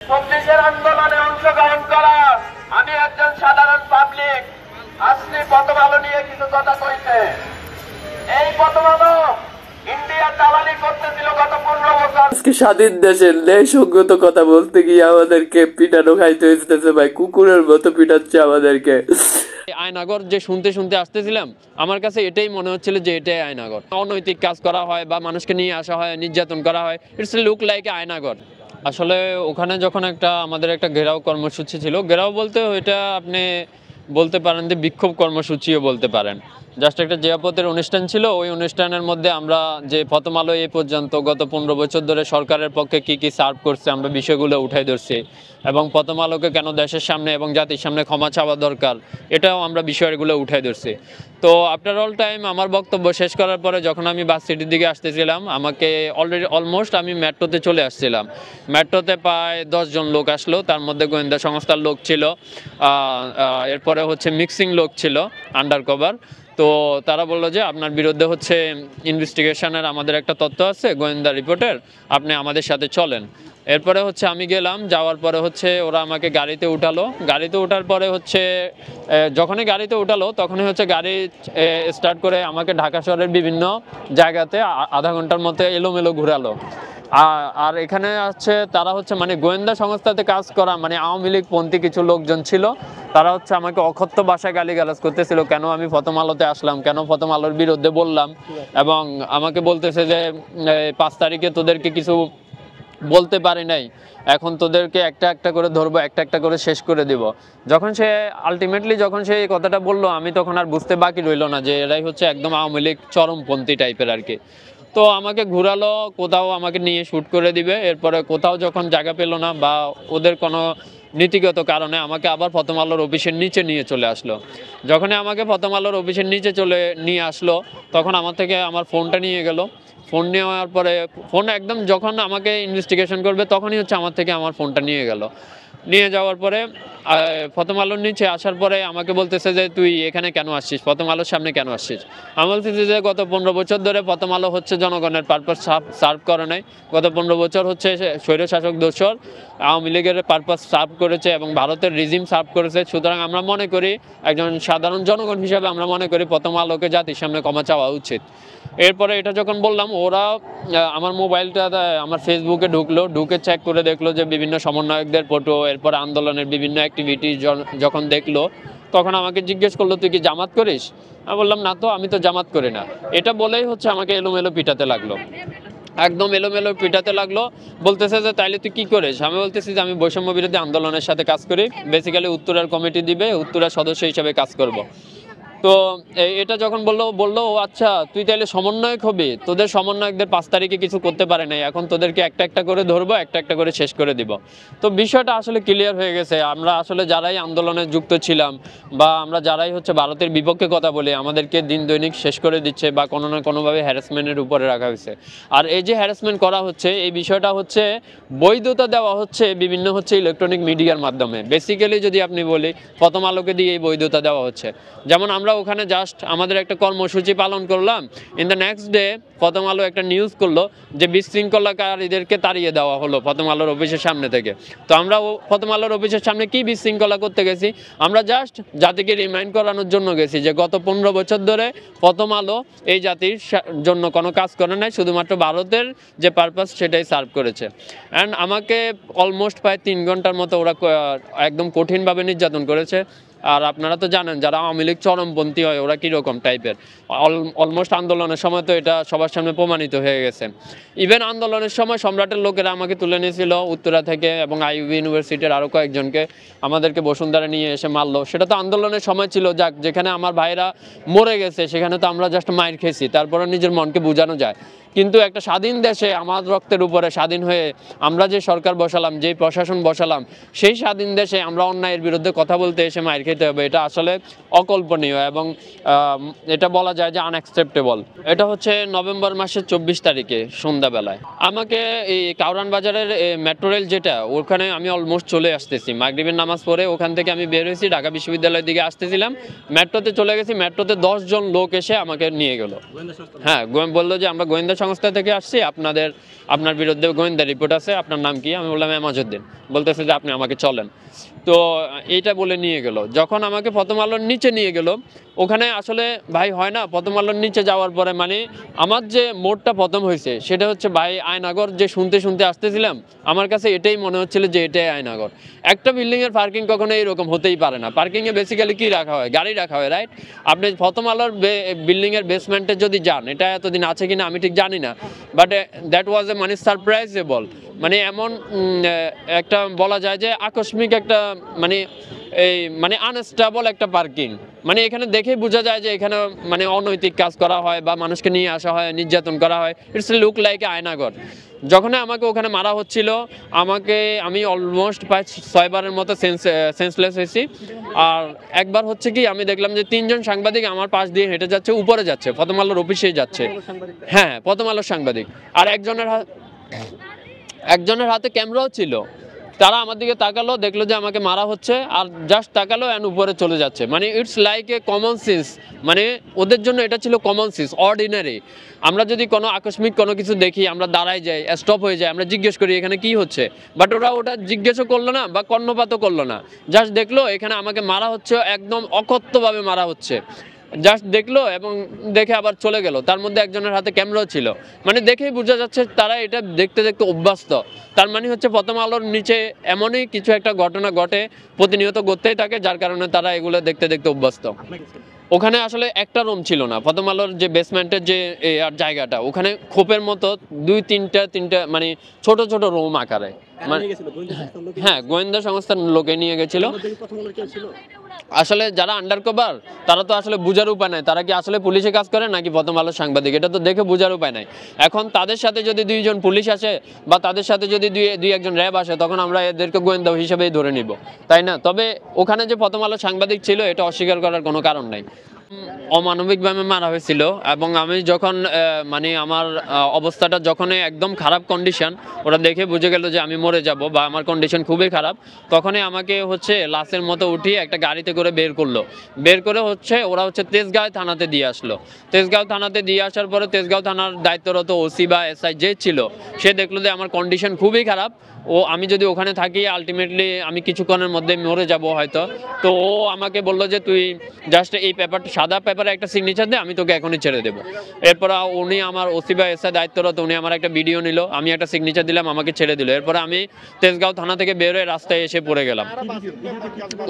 চব্বিশের আন্দোলনে অংশগ্রহণ করা আমি একজন সাধারণ পাবলিক। আজকে প্রথম আলো নিয়ে কিছু কথা কইছে। এই প্রথম আলো ইন্ডিয়া দালালি করতেছিল গত 15 বছর। আজকে স্বাধীন দেশের ন্যায়সঙ্গত কথা বলতে গিয়ে আমাদেরকে পিটানো খাইতে হইতেছে ভাই, কুকুরের মতো পিটাচ্ছে আমাদেরকে। আয়নাগর যে শুনতে শুনতে আসতেছিলাম, আমার কাছে এটাই মনে হচ্ছিল যে এটাই আয়নাগর। অনৈতিক কাজ করা হয় বা মানুষকে নিয়ে আসা হয়, নির্যাতন করা হয়, ইটস লুক লাইক আয়নাগর। আসলে ওখানে যখন আমাদের একটা ঘেরাও কর্মসূচি ছিল, ঘেরাও বলতে ওইটা আপনি বলতে পারেন যে বিক্ষোভ কর্মসূচিও বলতে পারেন। জাস্ট একটা জিয়াপতের অনুষ্ঠান ছিল, ওই অনুষ্ঠানের মধ্যে আমরা যে প্রথম আলো এই পর্যন্ত গত 15 বছর ধরে সরকারের পক্ষে কি কি সার্ভ করছে আমরা বিষয়গুলো উঠাই ধরছি, এবং প্রথম আলোকে কেন দেশের সামনে এবং জাতির সামনে ক্ষমা চাওয়া দরকার এটাও আমরা বিষয়গুলো উঠাই ধরছি। তো আফটার অল টাইম আমার বক্তব্য শেষ করার পরে যখন আমি বাস সিটির দিকে আসতেছিলাম, আমাকে অলমোস্ট আমি মেট্রোতে চলে আসছিলাম। মেট্রোতে প্রায় 10 জন লোক আসলো, তার মধ্যে গোয়েন্দা সংস্থার লোক ছিল, এরপরে হচ্ছে মিক্সিং লোক ছিল, আন্ডার কভার। তো তারা বললো যে আপনার বিরুদ্ধে হচ্ছে ইনভেস্টিগেশনের আমাদের একটা তথ্য আছে, গোয়েন্দা রিপোর্টের, আপনি আমাদের সাথে চলেন। এরপরে হচ্ছে আমি গেলাম, যাওয়ার পরে হচ্ছে ওরা আমাকে গাড়িতে উঠালো। গাড়িতে ওঠার পরে হচ্ছে যখনই গাড়িতে উঠালো তখনই হচ্ছে গাড়ি স্টার্ট করে আমাকে ঢাকা শহরের বিভিন্ন জায়গাতে আধা ঘন্টার মতো এলোমেলো ঘুরালো। আর এখানে হচ্ছে তারা হচ্ছে মানে গোয়েন্দা সংস্থাতে কাজ করা মানে আওয়ামী লীগ পন্থী কিছু লোকজন ছিল, তারা হচ্ছে আমাকে অকথ্য ভাষায় গালিগালাজ করতেছিল, কেন আমি প্রথম আলোতে আসলাম, কেন প্রথম আলোর বিরুদ্ধে বললাম, এবং আমাকে বলতেছে যে 5 তারিখে তোদেরকে কিছু বলতে পারি নাই, এখন তোদেরকে একটা একটা করে ধরবো, একটা একটা করে শেষ করে দিব। যখন সে আলটিমেটলি যখন সে এই কথাটা বললো, আমি তখন আর বুঝতে বাকি রইলো না যে এরাই হচ্ছে একদম আওয়ামী লীগ চরমপন্থী টাইপের আর কি। তো আমাকে ঘুরালো, কোথাও আমাকে নিয়ে শ্যুট করে দিবে, এরপরে কোথাও যখন জায়গা পেলো না বা ওদের কোনো নীতিগত কারণে আমাকে আবার প্রথম আলোর অফিসের নিচে নিয়ে চলে আসলো। যখনই আমাকে প্রথম আলোর অফিসের নিচে নিয়ে আসলো, তখন আমার থেকে আমার ফোনটা নিয়ে গেল। ফোন নেওয়ার পরে ফোন একদম যখন আমাকে ইনভেস্টিগেশন করবে তখনই হচ্ছে আমার থেকে আমার ফোনটা নিয়ে গেল। নিয়ে যাওয়ার পরে প্রথম আলোর নিচে আসার পরে আমাকে বলতেছে যে তুই এখানে কেন আসছিস, প্রথম আলোর সামনে কেন আসছিস। আমি বলতেছি যে গত 15 বছর ধরে প্রথম আলো হচ্ছে জনগণের পারপাস সার্ভ করে নাই, গত 15 বছর হচ্ছে স্বৈরশাসক দোসর আওয়ামী লীগের পারপাস সার্ভ করেছে এবং ভারতের রিজিম সার্ভ করেছে। সুতরাং আমরা মনে করি একজন সাধারণ জনগণ হিসাবে আমরা মনে করি প্রথম আলোকে জাতির সামনে ক্ষমা চাওয়া উচিত। এরপরে এটা যখন বললাম, ওরা আমার মোবাইলটা আমার ফেসবুকে ঢুকে চেক করে দেখলো যে বিভিন্ন সমন্বয়কদের ফটো, এরপর আন্দোলনের বিভিন্ন অ্যাক্টিভিটি যখন দেখলো, তখন আমাকে জিজ্ঞেস করলো তুই কি জামাত করিস। আমি বললাম না তো, আমি তো জামাত করি না। এটা বলেই হচ্ছে আমাকে এলোমেলো পিটাতে লাগলো, একদম এলোমেলো পিটাতে লাগলো। বলতেছে যে তাইলে তুই কি করিস। আমি বলতেছি যে আমি বৈষম্য বিরোধী আন্দোলনের সাথে কাজ করি, বেসিক্যালি উত্তরার কমিটি দিবে, উত্তরার সদস্য হিসেবে কাজ করব। তো এটা যখন বললো ও আচ্ছা তুই তাহলে সমন্বয়ক হবি, তোদের সমন্বয়কদের 5 তারিখে কিছু করতে পারে নাই, এখন তোদেরকে একটা একটা করে ধরবো, একটা একটা করে শেষ করে দিব। তো বিষয়টা আসলে ক্লিয়ার হয়ে গেছে। আমরা আসলে যারাই আন্দোলনে যুক্ত ছিলাম বা আমরা যারাই হচ্ছে ভারতের বিপক্ষে কথা বলি, আমাদেরকে দিন দৈনিক শেষ করে দিচ্ছে বা কোনো না কোনোভাবে হ্যারাসমেন্টের উপরে রাখা হয়েছে। আর এই যে হ্যারাসমেন্ট করা হচ্ছে, এই বিষয়টা হচ্ছে বৈধতা দেওয়া হচ্ছে বিভিন্ন হচ্ছে ইলেকট্রনিক মিডিয়ার মাধ্যমে। বেসিক্যালি যদি আপনি বলি, প্রথম আলোকে দিয়ে এই বৈধতা দেওয়া হচ্ছে। যেমন আমরা ওখানে জাস্ট আমাদের একটা কর্মসূচি পালন করলাম, ইন দ্য নেক্সট ডে প্রথম আলো একটা নিউজ করলো যে বিশৃঙ্খলাকারীদেরকে তাড়িয়ে দেওয়া হলো প্রথম আলোর অফিসের সামনে থেকে। তো আমরা প্রথম আলোর অফিসের সামনে কি বিশৃঙ্খলা করতে গেছি, আমরা জাস্ট জাতিকে রিমাইন্ড করানোর জন্য গেছি যে গত 15 বছর ধরে প্রথম আলো এই জাতির জন্য কোনো কাজ করে নাই, শুধুমাত্র ভারতের যে পারপাস সেটাই সার্ভ করেছে। অ্যান্ড আমাকে অলমোস্ট প্রায় 3 ঘন্টার মতো ওরা একদম কঠিনভাবে নির্যাতন করেছে। আর আপনারা তো জানেন যারা আওয়ামী লীগ চরমপন্থী হয় ওরা কীরকম টাইপের, অলমোস্ট আন্দোলনের সময় তো এটা সবার সামনে প্রমাণিত হয়ে গেছে। ইভেন আন্দোলনের সময় সম্রাটের লোকেরা আমাকে তুলে নিয়েছিল উত্তরা থেকে, এবং আইইউবি ইউনিভার্সিটির আরও কয়েকজনকে আমাদেরকে বসুন্ধরা নিয়ে এসে মারলো। সেটা তো আন্দোলনের সময় ছিল, যাক যেখানে আমার ভাইরা মরে গেছে সেখানে তো আমরা জাস্ট মাইর খেয়েছি, তারপরে নিজের মনকে বোঝানো যায়। কিন্তু একটা স্বাধীন দেশে আমার রক্তের উপরে স্বাধীন হয়ে আমরা যে সরকার বসালাম, যে প্রশাসন বসালাম, সেই স্বাধীন দেশে আমরা অন্যায়ের বিরুদ্ধে কথা বলতে এসে মাইর খেতে হবে, এটা আসলে অকল্পনীয় এবং এটা বলা যায় যে আনঅ্যাকসেপ্টেবল। এটা হচ্ছে নভেম্বর মাসের 24 তারিখে সন্ধ্যাবেলায় আমাকে এই কাউরান বাজারের মেট্রো রেল যেটা, ওখানে আমি অলমোস্ট চলে আসতেছি, মাগরিবের নামাজ পড়ে ওখান থেকে আমি বের হয়েছি, ঢাকা বিশ্ববিদ্যালয়ের দিকে আসতেছিলাম, মেট্রোতে চলে গেছি। মেট্রোতে 10 জন লোক এসে আমাকে নিয়ে গেল। হ্যাঁ, বললো যে আমরা গোয়েন্দা সংস্থা থেকে আসছি, আপনার বিরুদ্ধে গোয়েন্দা রিপোর্ট আছে, আপনার নাম কি? আমি বললাম এমাজউদ্দিন। বলতেছে যে আপনি আমাকে চলেন। তো এইটা বলে নিয়ে গেল। যখন আমাকে প্রথম আলোর নিচে নিয়ে গেল, ওখানে আসলে ভাই হয় না, প্রথম আলোর নিচে যাওয়ার পরে মানে আমার যে মোড়টা প্রথম হয়েছে সেটা হচ্ছে ভাই আয়নাগর যে শুনতে আসতেছিলাম, আমার কাছে এটাই মনে হচ্ছিল যে এটাই আয়নাগর। একটা বিল্ডিংয়ের পার্কিং কখনো এইরকম হতেই পারে না। পার্কিংয়ে বেসিক্যালি কি রাখা হয়? গাড়ি রাখা হয়, রাইট? আপনি প্রথম আলোর বিল্ডিংয়ের বেসমেন্টে যদি যান, এটা এতদিন আছে কিনা আমি ঠিক জানি না, বাট দ্যাট ওয়াজ এ মানে সারপ্রাইজেবল, মানে এমন একটা বলা যায় যে আকস্মিক একটা মানে এই মানে আনস্টেবল একটা পার্কিং। মানে এখানে দেখেই বোঝা যায় যে এখানে মানে অনৈতিক কাজ করা হয় বা মানুষকে নিয়ে আসা হয়, নির্যাতন করা হয়। It's look like আয়নাগর। যখন আমাকে ওখানে মারা হচ্ছিল, আমি অলমোস্ট প্রায় 6 বারের মতো সেন্সলেস হয়েছি। আর একবার হচ্ছে কি, আমি দেখলাম যে 3 জন সাংবাদিক আমার পাশ দিয়ে হেঁটে যাচ্ছে, উপরে যাচ্ছে, প্রথম আলোর অফিসেই যাচ্ছে। হ্যাঁ, প্রথম আলোর সাংবাদিক। আর একজনের হাতে ক্যামেরাও ছিল। তারা আমার দিকে তাকালো, দেখলো যে আমাকে মারা হচ্ছে, আর জাস্ট তাকালো এন্ড উপরে চলে যাচ্ছে। মানে it's like a common sense, মানে ওদের জন্য এটা ছিল কমন সেন্স, অর্ডিনারি। আমরা যদি কোনো আকস্মিক কোনো কিছু দেখি, আমরা দাঁড়ায় যাই, স্টপ হয়ে যায়, আমরা জিজ্ঞেস করি এখানে কি হচ্ছে, বাট ওটা জিজ্ঞেসও করলো না বা কর্ণপাতও করলো না। জাস্ট দেখলো এখানে আমাকে মারা হচ্ছে, একদম অকথ্যভাবে মারা হচ্ছে। জাস্ট দেখলো এবং দেখে আবার চলে গেল। তার মধ্যে একজনের হাতে ক্যামেরাও ছিল। মানে দেখেই বোঝা যাচ্ছে তারা এটা দেখতে অভ্যস্ত। তার মানে হচ্ছে প্রথম আলোর নিচে এমনই কিছু একটা ঘটনা ঘটে, প্রতিনিয়ত ঘটতেই থাকে, যার কারণে তারা এগুলো দেখতে অভ্যস্ত। ওখানে আসলে একটা রুম ছিল না। প্রথম আলোর যে বেসমেন্টের যে জায়গাটা, ওখানে খোপের মতো 2-3টা মানে ছোট ছোট রুম আকারে। হ্যাঁ, গোয়েন্দা সংস্থার লোকে নিয়ে গেছিল। আসলে যারা আন্ডার কভার, তারা তো আসলে বুঝার উপায় নাই তারা কি আসলে পুলিশে কাজ করে নাকি প্রথম আলোর সাংবাদিক, এটা তো দেখে বুঝার উপায় নাই। এখন তাদের সাথে যদি 2 জন পুলিশ আসে বা তাদের সাথে যদি দুই একজন র্যাব আসে, তখন আমরা এদেরকে গোয়েন্দা হিসেবেই ধরে নিব, তাই না? তবে ওখানে যে প্রথম আলোর সাংবাদিক ছিল, এটা অস্বীকার করার কোনো কারণ নাই। অমানবিকভাবে মারা হয়েছিল। এবং আমি যখন মানে আমার অবস্থাটা যখন একদম খারাপ কন্ডিশন, ওরা দেখে বুঝে গেল যে আমি মরে যাব বা আমার কন্ডিশন খুবই খারাপ, তখনই আমাকে হচ্ছে লাশের মতো উঠিয়ে একটা গাড়িতে করে বের করে ওরা তেজগাঁও থানাতে দিয়ে আসলো। তেজগাঁও থানাতে দিয়ে আসার পরে তেজগাঁও থানার দায়িত্বরত ওসি বা এসআই যে ছিল, সে দেখলো যে আমার কন্ডিশন খুবই খারাপ, আমি যদি ওখানে থাকি আলটিমেটলি আমি কিছুক্ষণের মধ্যে মরে যাব হয়তো। তো ও আমাকে বললো যে তুই জাস্ট এই পেপারটা, সাদা পেপারে একটা সিগনেচার দে, আমি তোকে এখনই ছেড়ে দেবো। এরপর উনি আমার ওসি বা এসআই দায়িত্বরত, উনি আমার একটা ভিডিও নিল, আমি একটা সিগনেচার দিলাম, আমাকে ছেড়ে দিল। এরপর আমি তেজগাঁও থানা থেকে বের হয়ে রাস্তায় এসে পড়ে গেলাম।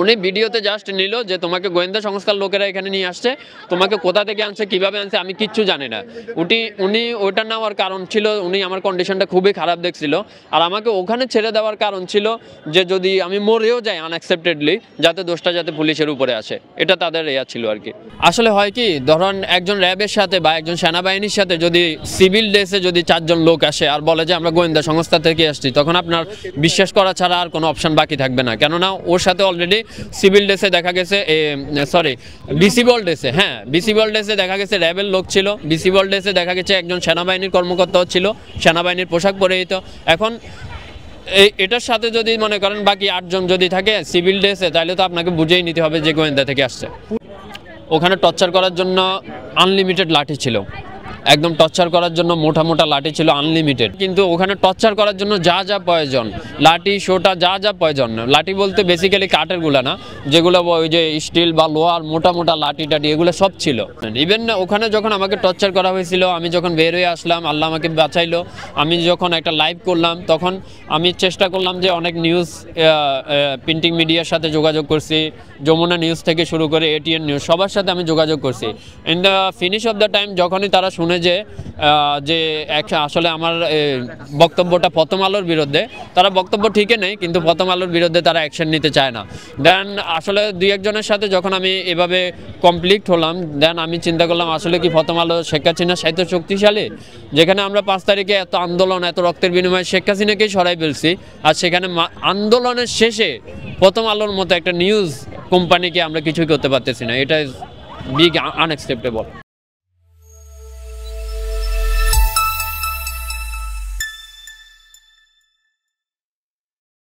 উনি ভিডিওতে জাস্ট নিল যে তোমাকে গোয়েন্দা সংস্থার লোকেরা এখানে নিয়ে আসছে, তোমাকে কোথা থেকে আনছে, কিভাবে আনছে, আমি কিচ্ছু জানি না। উনি ওইটা নেওয়ার কারণ ছিল, উনি আমার কন্ডিশনটা খুবই খারাপ দেখছিল, আর আমাকে ওখানে ছেড়ে দেওয়ার কারণ ছিল যে যদি আমি মরেও যাই আনএক্সপেক্টেডলি, যাতে দোষটা যাতে পুলিশের উপরে আসে, এটা তাদের ছিল আর কি। আসলে হয় কি, ধরুন একজন র্যাবের সাথে বা একজন সেনাবাহিনীর সাথে যদি সিভিল ড্রেসে যদি 4 জন লোক আসে আর বলে যে আমরা গোয়েন্দা সংস্থা থেকে আসছি, তখন আপনার বিশ্বাস করা ছাড়া আর কোনো অপশন বাকি থাকবে না। কেননা ওর সাথে অলরেডি সিভিল ড্রেসে দেখা গেছে, ভিজিবল ড্রেসে দেখা গেছে র্যাবের লোক ছিল, ভিজিবল ড্রেসে দেখা গেছে একজন সেনাবাহিনীর কর্মকর্তাও ছিল, সেনাবাহিনীর পোশাক পরে দিত। এখন এটার সাথে যদি মনে করেন বাকি 8 জন যদি থাকে সিভিল ড্রেসে, তাহলে তো আপনাকে বুঝেই নিতে হবে যে গোয়েন্দা থেকে আসছে। ওখানে টর্চার করার জন্য আনলিমিটেড লাঠি ছিল, একদম টর্চার করার জন্য মোটা লাঠি ছিল আনলিমিটেড। কিন্তু ওখানে টর্চার করার জন্য যা প্রয়োজন, লাঠি সোটা যা প্রয়োজন, লাঠি বলতে বেসিক্যালি কাঠের গুলা না, যেগুলো ওই যে স্টিল বা লোহার মোটা লাঠি টাটি, এগুলো সব ছিল। ইভেন ওখানে যখন আমাকে টর্চার করা হয়েছিল, আমি যখন বের হয়ে আসলাম, আল্লাহ আমাকে বাঁচাইলো। আমি যখন একটা লাইভ করলাম, তখন আমি চেষ্টা করলাম যে অনেক নিউজ প্রিন্টিং মিডিয়ার সাথে যোগাযোগ করছি, যমুনা নিউজ থেকে শুরু করে এটিএন নিউজ, সবার সাথে আমি যোগাযোগ করছি। In the finish of the time যখনই তারা শুনে যে আসলে আমার বক্তব্যটা প্রথম আলোর বিরুদ্ধে, তারা বক্তব্য ঠিকই নেই, কিন্তু প্রথম আলোর বিরুদ্ধে তারা অ্যাকশন নিতে চায় না। দেন আসলে 2-1 জনের সাথে যখন আমি এভাবে কমপ্লিট হলাম, দেন আমি চিন্তা করলাম আসলে কি প্রথম আলো শেখ হাসিনা সাহিত্য শক্তিশালী, যেখানে আমরা 5 তারিখে এত আন্দোলন, এত রক্তের বিনিময়ে শেখ হাসিনাকেই সরাই ফেলছি, আর সেখানে আন্দোলনের শেষে প্রথম আলোর মতো একটা নিউজ কোম্পানিকে আমরা কিছুই করতে পারতেছি না। এটা ইজ বিগ আনএক্সেপ্টেবল।